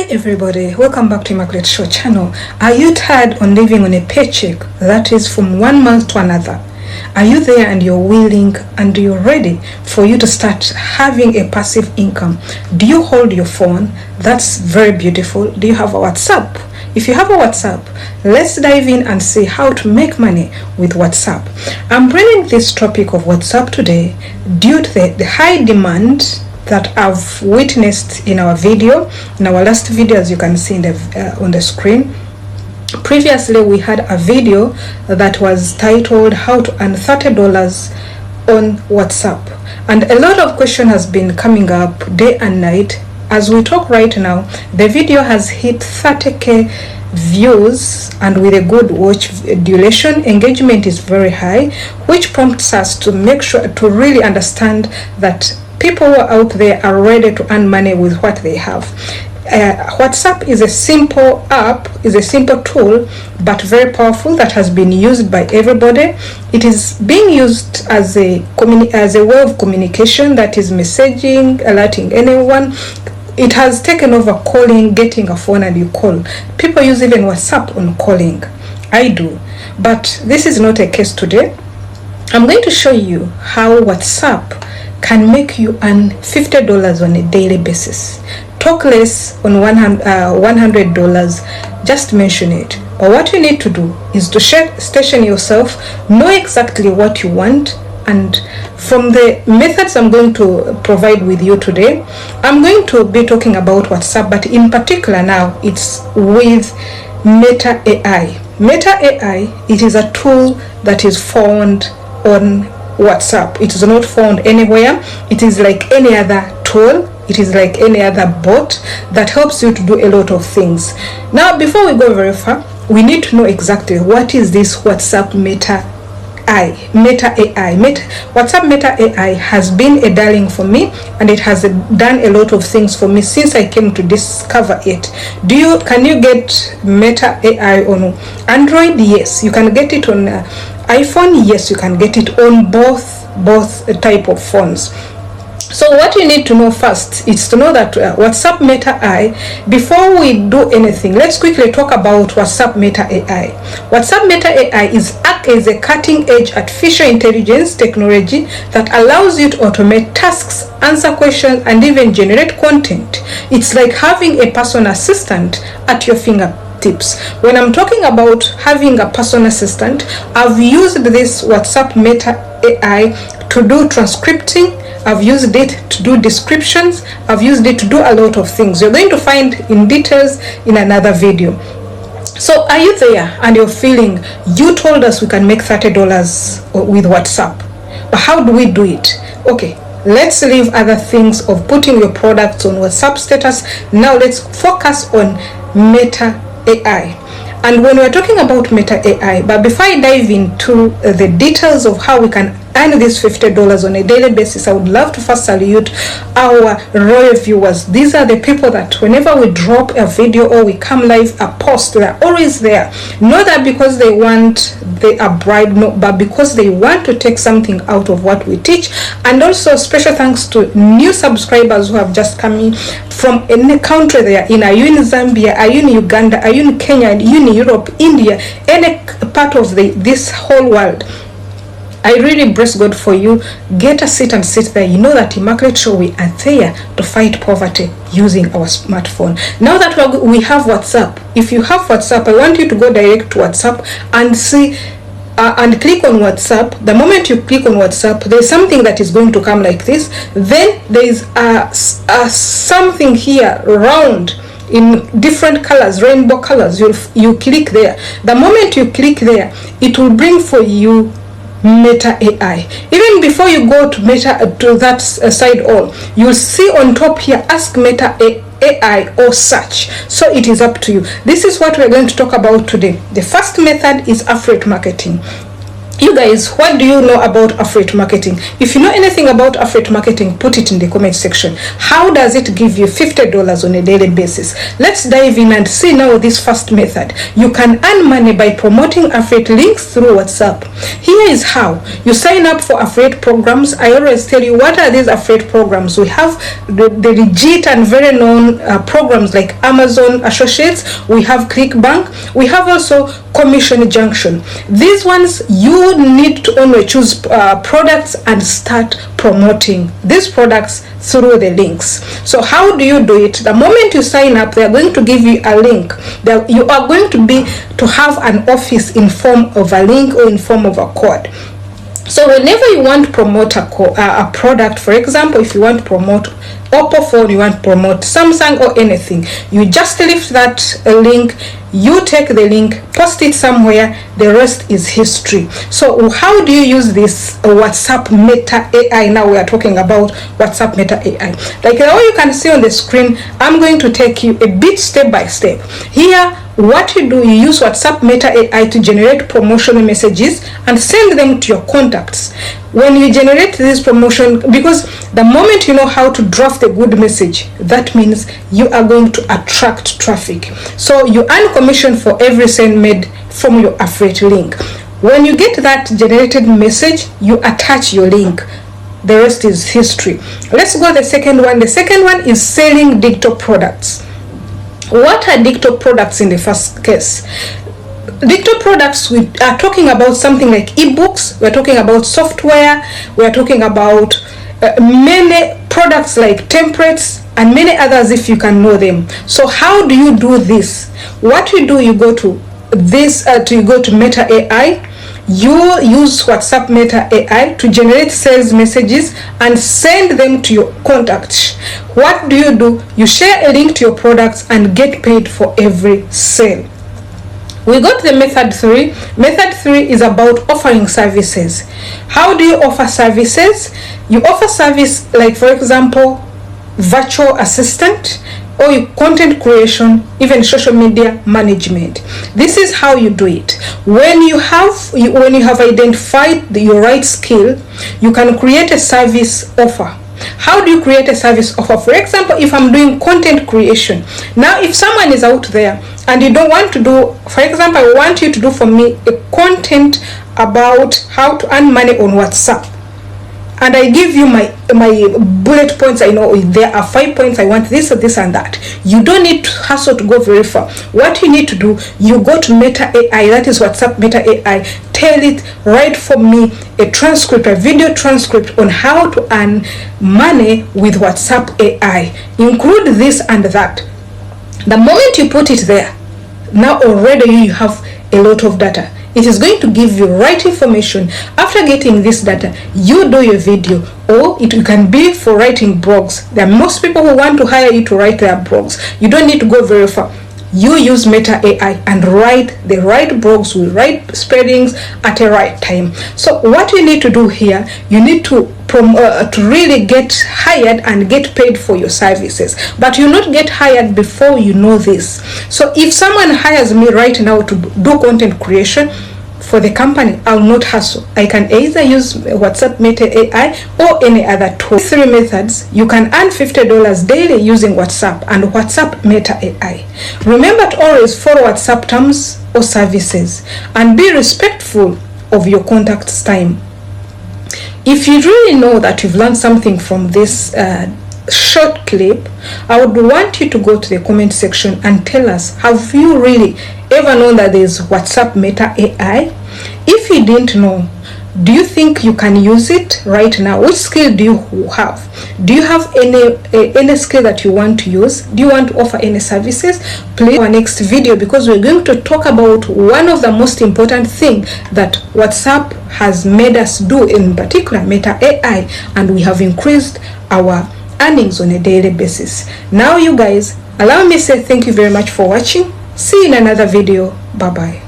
everybody, welcome back to Immaculate Show channel. Are you tired on living on a paycheck that is from 1 month to another? Are you there and you're willing and you're ready for you to start having a passive income? Do you hold your phone? That's very beautiful. Do you have a WhatsApp? If you have a WhatsApp, let's dive in and see how to make money with WhatsApp. I'm bringing this topic of WhatsApp today due to the high demand that I've witnessed in our video, in our last video, as you can see in on the screen. Previously, we had a video that was titled How to Earn $30 on WhatsApp. And a lot of question has been coming up day and night. As we talk right now, the video has hit 30k views and with a good watch duration. Engagement is very high, which prompts us to make sure to really understand that people out there are ready to earn money with what they have. WhatsApp is a simple app, is a simple tool, but very powerful, that has been used by everybody. It is being used as a way of communication, that is messaging, alerting anyone. It has taken over calling, getting a phone and you call. People use even WhatsApp on calling. I do. But this is not a case today. I'm going to show you how WhatsApp can make you earn $50 on a daily basis. Talk less on $100, just mention it. But what you need to do is to station yourself, know exactly what you want, and from the methods I'm going to provide with you today, I'm going to be talking about WhatsApp, but in particular now it's with Meta AI. Meta AI, it is a tool that is found on WhatsApp. It is not found anywhere. It is like any other tool. It is like any other bot that helps you to do a lot of things. Now, before we go very far, we need to know exactly what is this WhatsApp Meta AI. WhatsApp Meta AI has been a darling for me, and it has done a lot of things for me since I came to discover it. Can you get Meta AI on Android? Yes, you can get it on iPhone. Yes, you can get it on both type of phones. So what you need to know first is to know that WhatsApp Meta AI, before we do anything, let's quickly talk about WhatsApp Meta AI. WhatsApp Meta AI is a cutting-edge artificial intelligence technology that allows you to automate tasks, answer questions, and even generate content. It's like having a personal assistant at your fingertips. When I'm talking about having a personal assistant, I've used this WhatsApp Meta AI to do transcripting. I've used it to do descriptions. I've used it to do a lot of things. You're going to find in details in another video. So are you there and you're feeling, you told us we can make $30 with WhatsApp, but how do we do it? Okay, let's leave other things of putting your products on WhatsApp status. Now let's focus on Meta AI. And when we're talking about Meta AI, but before I dive into the details of how we can earn this $50 on a daily basis, I would love to first salute our royal viewers. These are the people that whenever we drop a video or we come live a post, they're always there. Not that because they want a bribe, no, but because they want to take something out of what we teach. And also special thanks to new subscribers who have just come in from any country they are in. Are you in Zambia? Are you in Uganda? Are you in Kenya? Are you in Europe, India, any part of this whole world? I really bless God for you. Get a seat and sit there. You know that Immaculate Show, we are there to fight poverty using our smartphone. Now that we have WhatsApp, if you have WhatsApp, I want you to go direct to WhatsApp and see and click on WhatsApp. The moment you click on WhatsApp, there's something that is going to come like this. Then there is something here round in different colors, rainbow colors. You click there. The moment you click there, it will bring for you Meta AI. Even before you go to that side all, you'll see on top here, ask Meta AI or search. So it is up to you. This is what we're going to talk about today. The first method is affiliate marketing. You guys, what do you know about affiliate marketing? If you know anything about affiliate marketing, put it in the comment section. How does it give you $50 on a daily basis? Let's dive in and see now this first method. You can earn money by promoting affiliate links through WhatsApp. Here is how. You sign up for affiliate programs. I always tell you, what are these affiliate programs? We have the legit and very known programs like Amazon Associates. We have ClickBank. We have also Commission Junction. These ones, you need to only choose products and start promoting these products through the links. So how do you do it? The moment you sign up, they are going to give you a link. You are going to have an office in form of a link or in form of a code. So whenever you want to promote a product, for example, if you want to promote Oppo phone, you want to promote Samsung or anything, you just lift that link, you take the link, post it somewhere, the rest is history. So how do you use this WhatsApp Meta AI? Now we are talking about WhatsApp Meta AI. Like how you can see on the screen, I'm going to take you a bit step by step. Here, what you do, you use WhatsApp Meta AI to generate promotional messages and send them to your contacts. When you generate this promotion, because the moment you know how to draft a good message, that means you are going to attract traffic. So you earn commission for every send made from your affiliate link. When you get that generated message, you attach your link. The rest is history. Let's go to the second one. The second one is selling digital products. What are digital products in the first case? Digital products, we are talking about something like ebooks, we're talking about software, we're talking about many products like templates and many others if you can know them. So how do you do this? What you do, you go to this, you go to Meta AI, you use WhatsApp Meta AI to generate sales messages and send them to your contacts. What do? You share a link to your products and get paid for every sale. We got the method 3. Method 3 is about offering services. How do you offer services? You offer service like, for example, virtual assistant, or content creation, even social media management. This is how you do it. When you have identified your right skill, you can create a service offer. How do you create a service offer? For example, if I'm doing content creation, now if someone is out there and you don't want to do, for example, I want you to do for me a content about how to earn money on WhatsApp, and I give you my bullet points. I know there are 5 points. I want this, this and that. You don't need to hustle to go very far. What you need to do, you go to Meta AI, that is WhatsApp Meta AI, tell it, write for me a transcript, a video transcript on how to earn money with WhatsApp AI. Include this and that. The moment you put it there, now already you have a lot of data. It is going to give you right information. After getting this data, you do your video, or it can be for writing blogs. There are most people who want to hire you to write their blogs. You don't need to go very far. You use Meta AI and write the right blogs with right spellings at the right time. So what you need to do here, you need to really get hired and get paid for your services, but you not get hired before you know this. So if someone hires me right now to do content creation for the company, I'll not hustle. I can either use WhatsApp Meta AI or any other tool. 3 methods. You can earn $50 daily using WhatsApp and WhatsApp Meta AI. Remember to always follow WhatsApp terms or services and be respectful of your contact's time. If you really know that you've learned something from this short clip, I would want you to go to the comment section and tell us, have you really ever known that there's WhatsApp Meta AI? If you didn't know, do you think you can use it right now? Which skill do you have? Do you have any skill that you want to use? Do you want to offer any services? Please our next video, because we're going to talk about one of the most important things that WhatsApp has made us do, in particular Meta AI, and we have increased our earnings on a daily basis. Now you guys, allow me to say thank you very much for watching. See you in another video. Bye bye.